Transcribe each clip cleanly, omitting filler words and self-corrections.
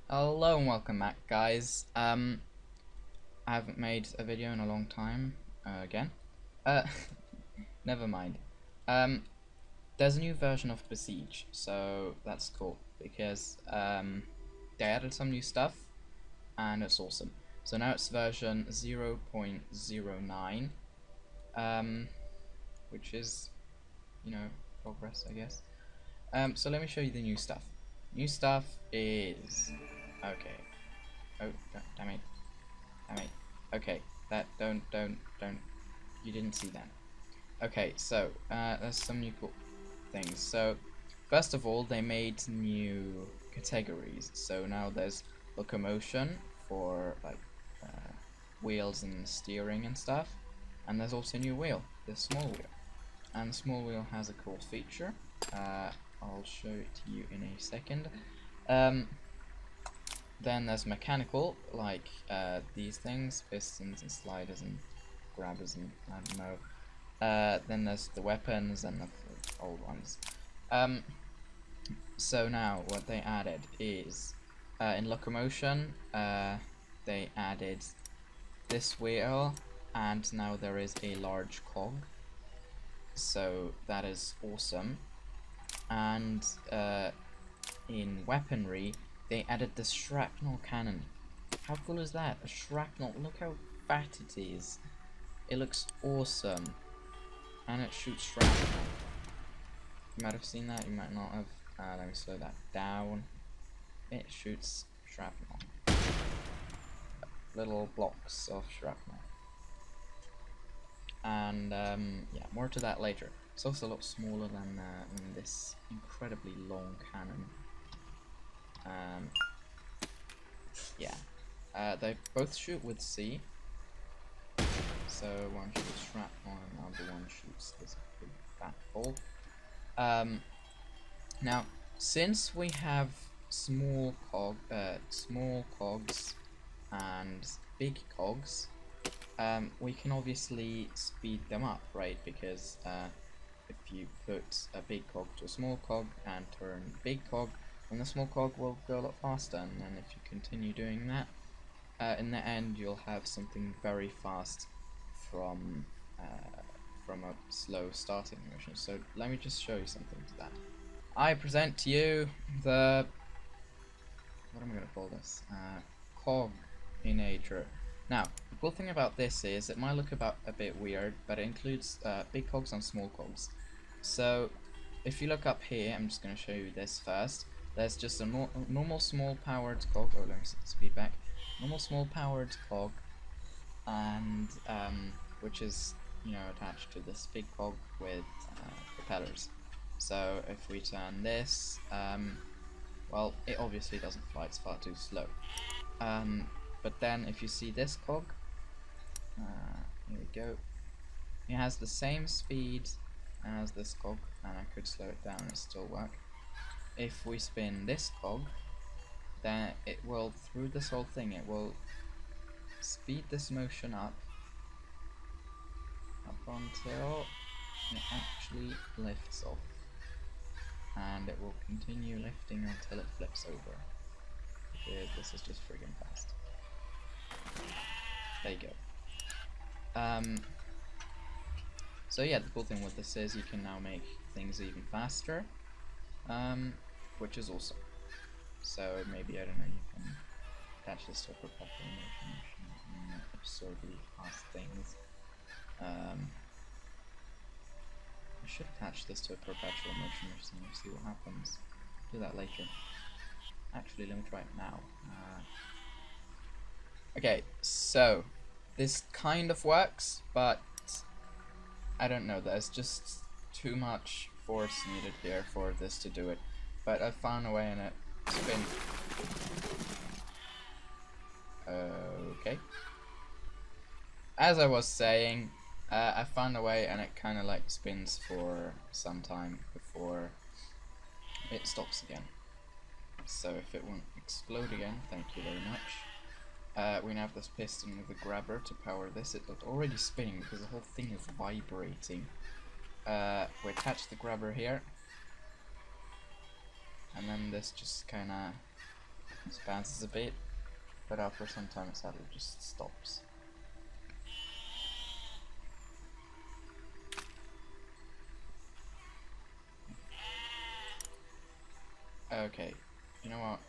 Hello and welcome back, guys. I haven't made a video in a long time. Again. Uh, Never mind. There's a new version of Besiege, so that's cool because they added some new stuff, and it's awesome. So now it's version 0.09, which is, progress, I guess. So let me show you the new stuff. New stuff is okay. Oh, damn it. Okay, that don't. You didn't see that. Okay, so there's some new cool things. So first of all, they made new categories. So now there's locomotion for like wheels and steering and stuff, and there's also a new wheel, the small wheel. And the small wheel has a cool feature. I'll show it to you in a second. Then there's mechanical, like these things, pistons and sliders and grabbers and I don't know. Then there's the weapons and the old ones. So now what they added is in locomotion, they added this wheel, and now there is a large cog. So that is awesome. And in weaponry, they added the shrapnel cannon. How cool is that? A shrapnel. Look how fat it is. It looks awesome. And it shoots shrapnel. You might have seen that, you might not have. Let me slow that down. It shoots shrapnel. Little blocks of shrapnel. And yeah, more to that later. It's also a lot smaller than this incredibly long cannon. Yeah, they both shoot with C. So one shoots shrapnel and the other one shoots this big fat ball. Now, since we have small cogs and big cogs, we can obviously speed them up, right? Because if you put a big cog to a small cog and turn big cog, then the small cog will go a lot faster, and then if you continue doing that, in the end you'll have something very fast from a slow starting motion. So let me just show you something to that. I present to you the, what am I going to call this? Coginator. Now, the cool thing about this is it might look a bit weird, but it includes big cogs and small cogs. So if you look up here, I'm just going to show you this first. There's just a normal small powered cog. Oh, let me set the speed back. Normal small powered cog, and which is attached to this big cog with propellers. So if we turn this, well, it obviously doesn't fly. It's far too slow. But then if you see this cog, here we go. It has the same speed as this cog, and I could slow it down and still work. If we spin this cog, then it will, through this whole thing, it will speed this motion up until it actually lifts off. And it will continue lifting until it flips over. Because this is just friggin' fast. There you go. So yeah, the cool thing with this is you can now make things even faster, which is awesome. So maybe, I don't know, you can attach this to a perpetual motion and absurdly fast things. I should attach this to a perpetual motion machine and see what happens. Do that later. Actually, let me try it now. Okay, so this kind of works, but I don't know, there's just too much force needed here for this to do it. But I found a way and it spins. Okay. As I was saying, I found a way and it kind of like spins for some time before it stops again. So if it won't explode again, thank you very much. We now have this piston with a grabber to power this. It's already spinning because the whole thing is vibrating. We attach the grabber here, and then this just kind of This bounces a bit, but after some time it sadly just stops. Okay, you know what?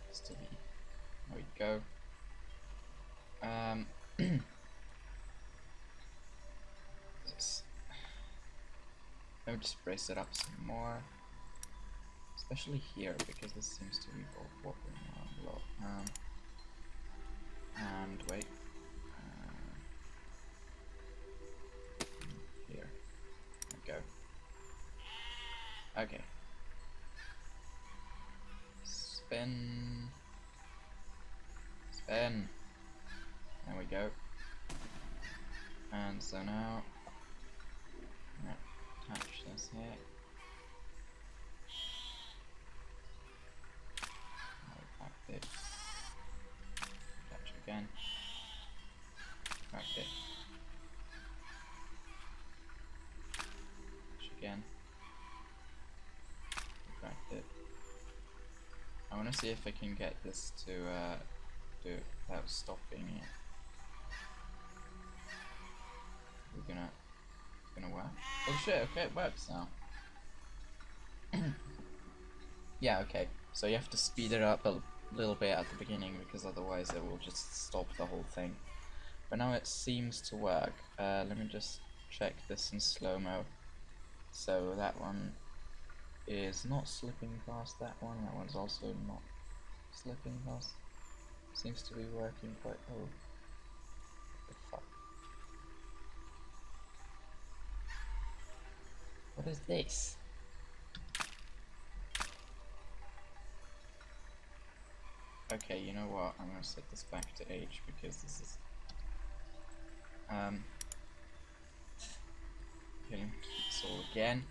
Let's delete. There we go. Let me just brace it up some more, especially here because this seems to be wobbling around a lot. And wait, here we go. Okay. Spin. Spin. There we go. And so now, attach this here. Back it. Attach again. Back it. Attach again. Back it. I want to see if I can get this to do it without stopping it. We're gonna work. Oh shit! Okay, it works now. Yeah. Okay. So you have to speed it up a little bit at the beginning because otherwise it will just stop the whole thing. But now it seems to work. Let me just check this in slow-mo. So that one is not slipping past that one. That one's also not slipping past. Seems to be working quite. Oh, what the fuck? What is this? Okay, you know what? I'm gonna set this back to H because this is okay, so again.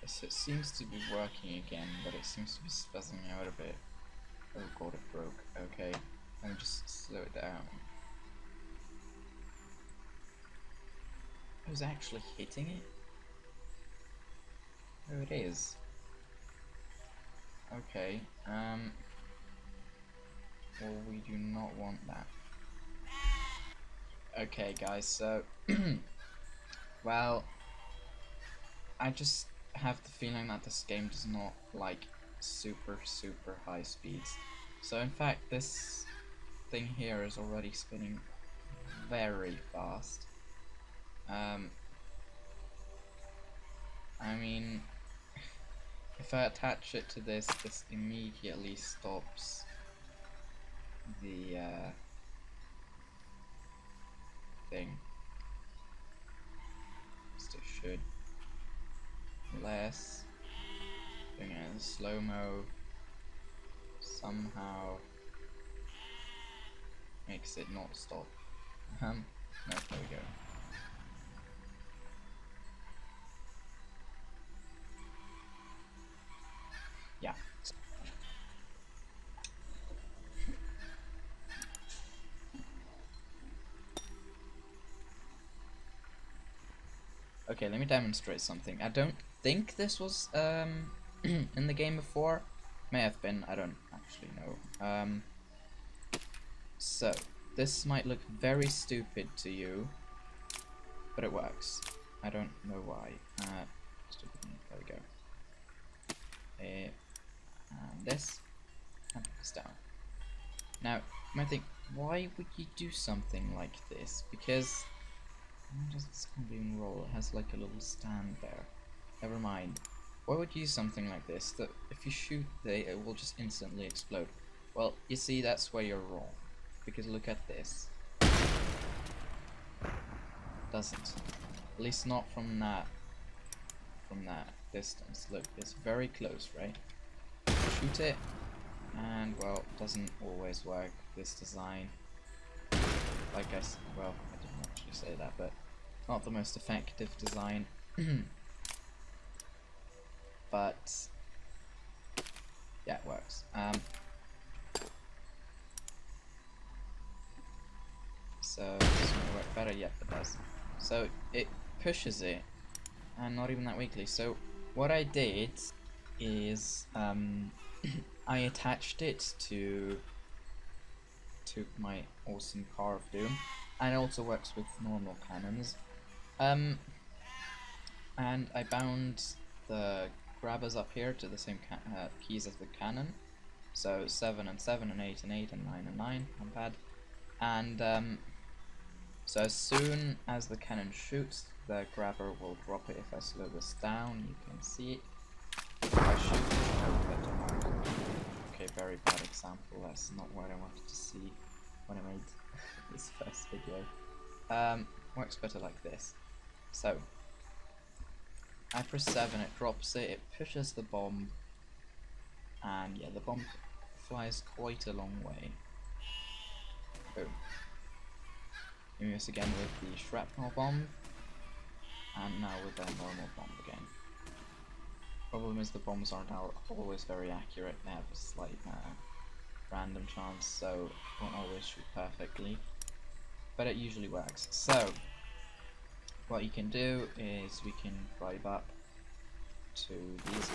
So it seems to be working again, but it seems to be spuzzing out a bit. Oh god, it broke. Okay, let me just slow it down. I was actually hitting it? Oh, it is. Okay, well, we do not want that. Okay, guys, so, well, I just have the feeling that this game does not like super high speeds. So in fact, this thing here is already spinning very fast. I mean, if I attach it to this, this immediately stops the thing. It should, unless doing it in slow-mo somehow makes it not stop. No, there we go. Yeah. Okay, let me demonstrate something. I don't think this was in the game before. May have been, I don't actually know. So this might look very stupid to you, but it works. I don't know why. There we go. And this, and this down. Now, you might think, why would you do something like this? Because why does this one even roll? It has like a little stand there. Never mind. Why would you use something like this? That if you shoot it will just instantly explode. Well, you see, that's where you're wrong. Because look at this. Doesn't. At least not from that distance. Look, it's very close, right? Shoot it, and well, it doesn't always work. This design, like I said, well, I didn't actually say that, but not the most effective design. But yeah, it works. So this might work better. Yep, it does. So it pushes it, and not even that weakly. So what I did is I attached it to my awesome Car of Doom, and it also works with normal cannons. And I bound the grabbers up here to the same keys as the cannon, so 7 and 7 and 8 and 8 and 9 and 9, not bad. And so as soon as the cannon shoots, the grabber will drop it. If I slow this down, you can see it. If I shoot, oh, that didn't work. Okay, very bad example. That's not what I wanted to see when I made this first video. Works better like this. So I press 7, it drops it, it pushes the bomb, and yeah, the bomb flies quite a long way. Boom. Doing this again with the shrapnel bomb, and now with the normal bomb again. Problem is the bombs aren't always very accurate, they have a slight random chance, so it won't always shoot perfectly, but it usually works. So what you can do is we can drive up to these.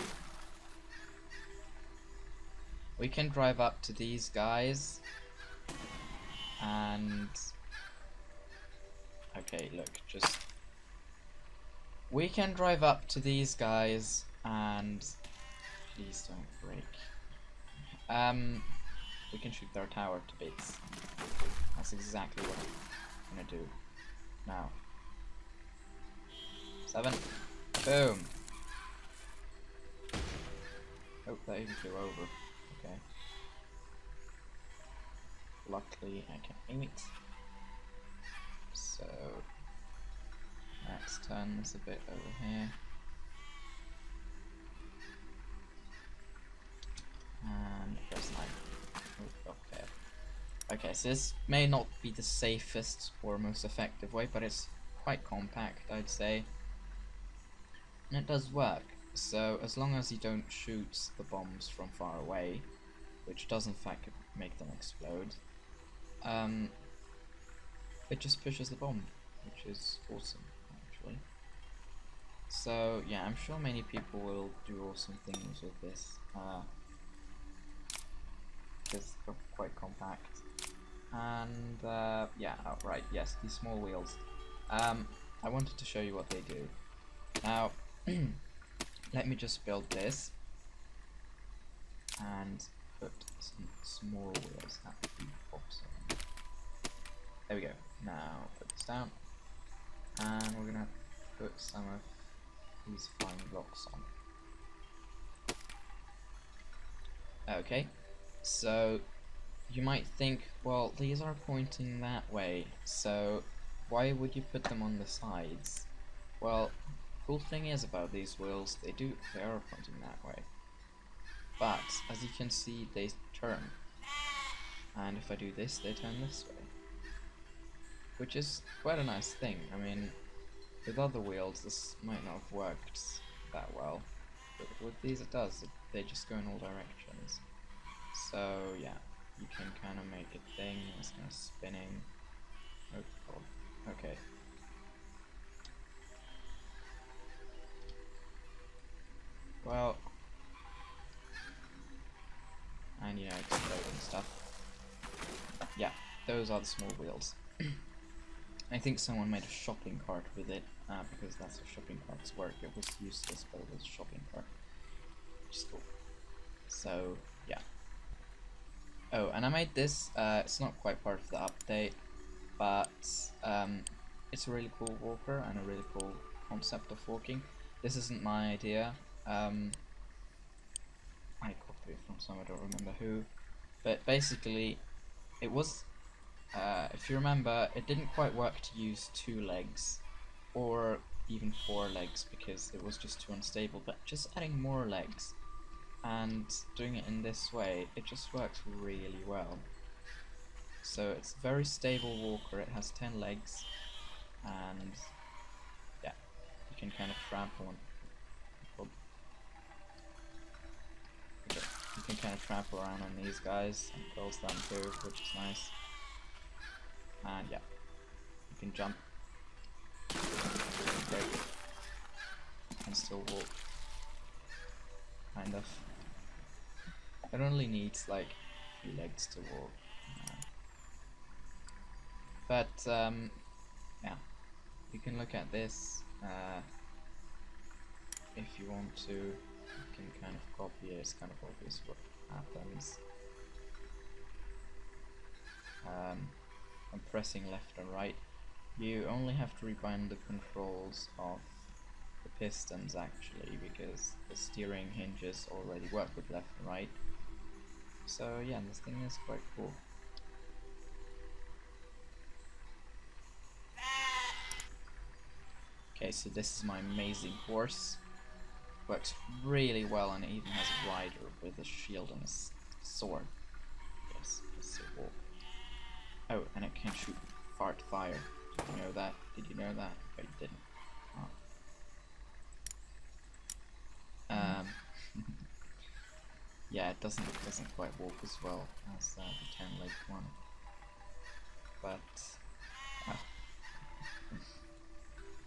We can drive up to these guys, and okay, look, just we can drive up to these guys, and please don't break. We can shoot their tower to bits. That's exactly what I'm gonna do now. 7. Boom. Oh, that even flew over. Okay. Luckily, I can aim it. So let's turn this a bit over here. And press 9. Oh, okay. Okay, so this may not be the safest or most effective way, but it's quite compact, I'd say. And it does work. So as long as you don't shoot the bombs from far away, which does in fact make them explode, it just pushes the bomb, which is awesome, actually. So yeah, I'm sure many people will do awesome things with this. It's quite compact, and yeah, right, yes, these small wheels. I wanted to show you what they do. Now, let me just build this and put some small wheels at the bottom. There we go. Now put this down, and we're gonna put some of these fine blocks on. Okay. So you might think, well, these are pointing that way, so why would you put them on the sides? Well, cool thing is about these wheels, they are pointing that way, but as you can see, they turn, and if I do this, they turn this way, which is quite a nice thing. I mean, with other wheels this might not have worked that well, but with these it does. They just go in all directions. So yeah, you can kind of make a thing. It's kind of spinning. Oh god. Okay. Well, and you know, explode and stuff. Yeah, those are the small wheels. I think someone made a shopping cart with it, because that's how shopping carts work. It was useless, but it was a shopping cart, which is cool. So yeah. Oh, and I made this, it's not quite part of the update, but it's a really cool walker and a really cool concept of walking. This isn't my idea. I copied it from someone, I don't remember who, but basically it was, if you remember, it didn't quite work to use 2 legs or even 4 legs because it was just too unstable, but just adding more legs and doing it in this way, it just works really well. So it's a very stable walker, it has 10 legs, and yeah, you can kind of trample on. Okay, you can kind of trample around on these guys and kills them too, which is nice. And yeah, you can jump. Okay. And still walk. kind of. It only needs like a few legs to walk. But yeah, you can look at this if you want to. You can kind of copy it. It's kind of obvious what happens. I'm pressing left and right. You only have to rebind the controls of the pistons actually, because the steering hinges already work with left and right. So yeah, this thing is quite cool. Okay, so this is my amazing horse. Works really well, and it even has a rider with a shield and a sword. Yes, it's so cool. Oh, and it can shoot fart fire. Did you know that? Did you know that? Oh, you didn't. Oh. Yeah, it doesn't quite walk as well as the 10-legged one, but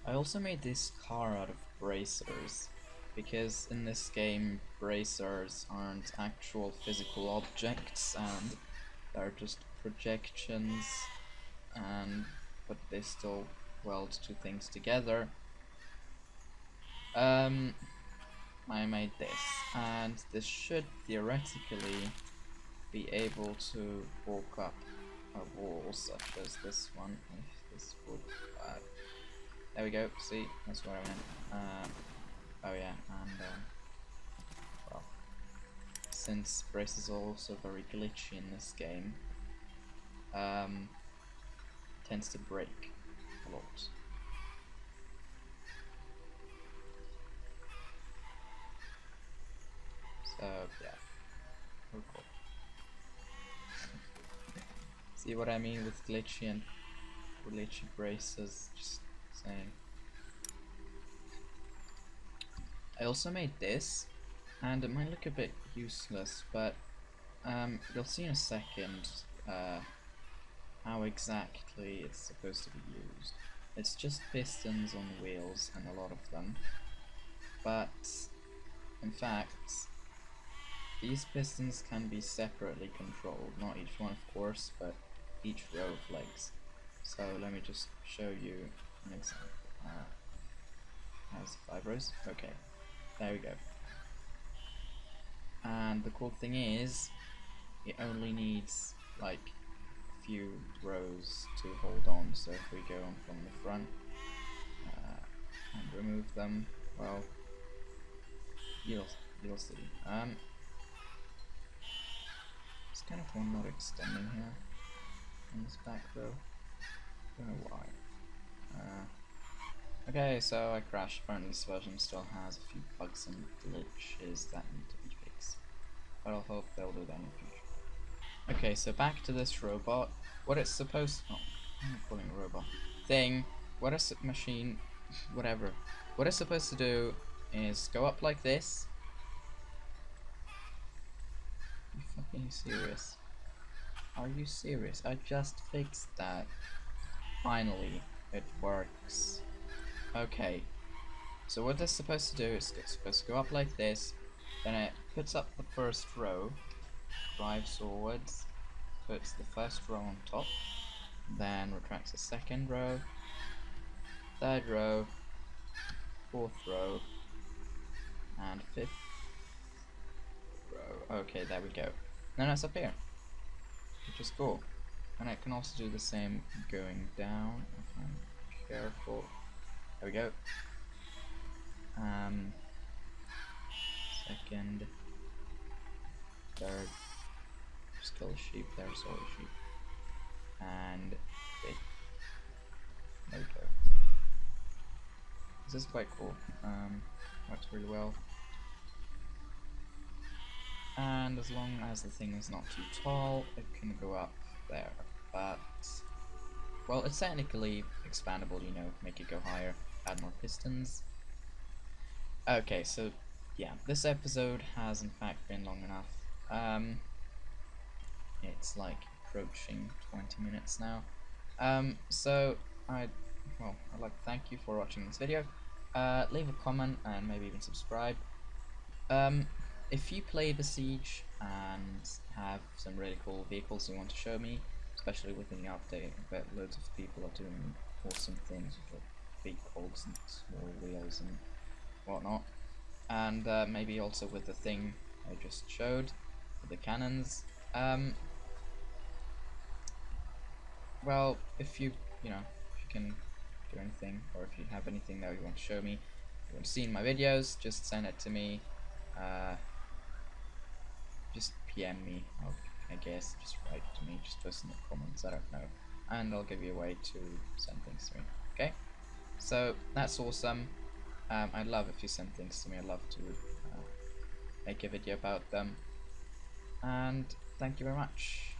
I also made this car out of bracers, because in this game bracers aren't actual physical objects and they're just projections, but they still weld two things together. I made this, and this should theoretically be able to walk up a wall such as this one, if this would there we go, see, that's what I meant. Oh yeah, and well, since braces are also very glitchy in this game, tends to break a lot. So yeah, oh, cool. See what I mean with glitchy and glitchy braces? Just saying. I also made this, and it might look a bit useless, but you'll see in a second how exactly it's supposed to be used. It's just pistons on wheels, and a lot of them, but in fact these pistons can be separately controlled, not each one of course, but each row of legs. So let me just show you an example. Has 5 rows? Okay, there we go. And the cool thing is, it only needs like a few rows to hold on. So if we go on from the front and remove them, well, you'll see. It's kind of one not extending here on this back row. Don't know why. Okay, so I crashed. Apparently this version still has a few bugs and glitches that need to be fixed, but I'll hope they'll do that in the future. Okay, so back to this robot. What it's supposed to... Oh, I'm not calling it a robot. Thing. What a machine... whatever. What it's supposed to do is go up like this. Are you fucking serious? Are you serious? I just fixed that. Finally, it works. Okay, so what it's supposed to do is it's supposed to go up like this, then it puts up the first row, drives forwards, puts the first row on top, then retracts the second row, third row, fourth row, and fifth row. Okay, there we go. Then it's up here, which is cool. And it can also do the same going down if I'm careful. There we go. Second, third, just kill a sheep there, sorry sheep. And fifth. There we go. This is quite cool. Works really well. And as long as the thing is not too tall, it can go up there. But well, it's technically expandable, you know, make it go higher, add more pistons. Okay, so yeah, this episode has in fact been long enough. It's like approaching 20 minutes now. So I'd like to thank you for watching this video. Leave a comment and maybe even subscribe. if you play Besiege and have some really cool vehicles you want to show me, especially within the update, I bet loads of people are doing awesome things with like big cogs and small wheels and whatnot. And maybe also with the thing I just showed, with the cannons. Well, if you if you can do anything, or if you have anything that you want to show me, you want to see in my videos, just send it to me. Just PM me, I guess, just write to me, just post in the comments, I don't know, and I'll give you a way to send things to me. Okay, so that's awesome. I'd love if you send things to me. I'd love to make a video about them, and thank you very much.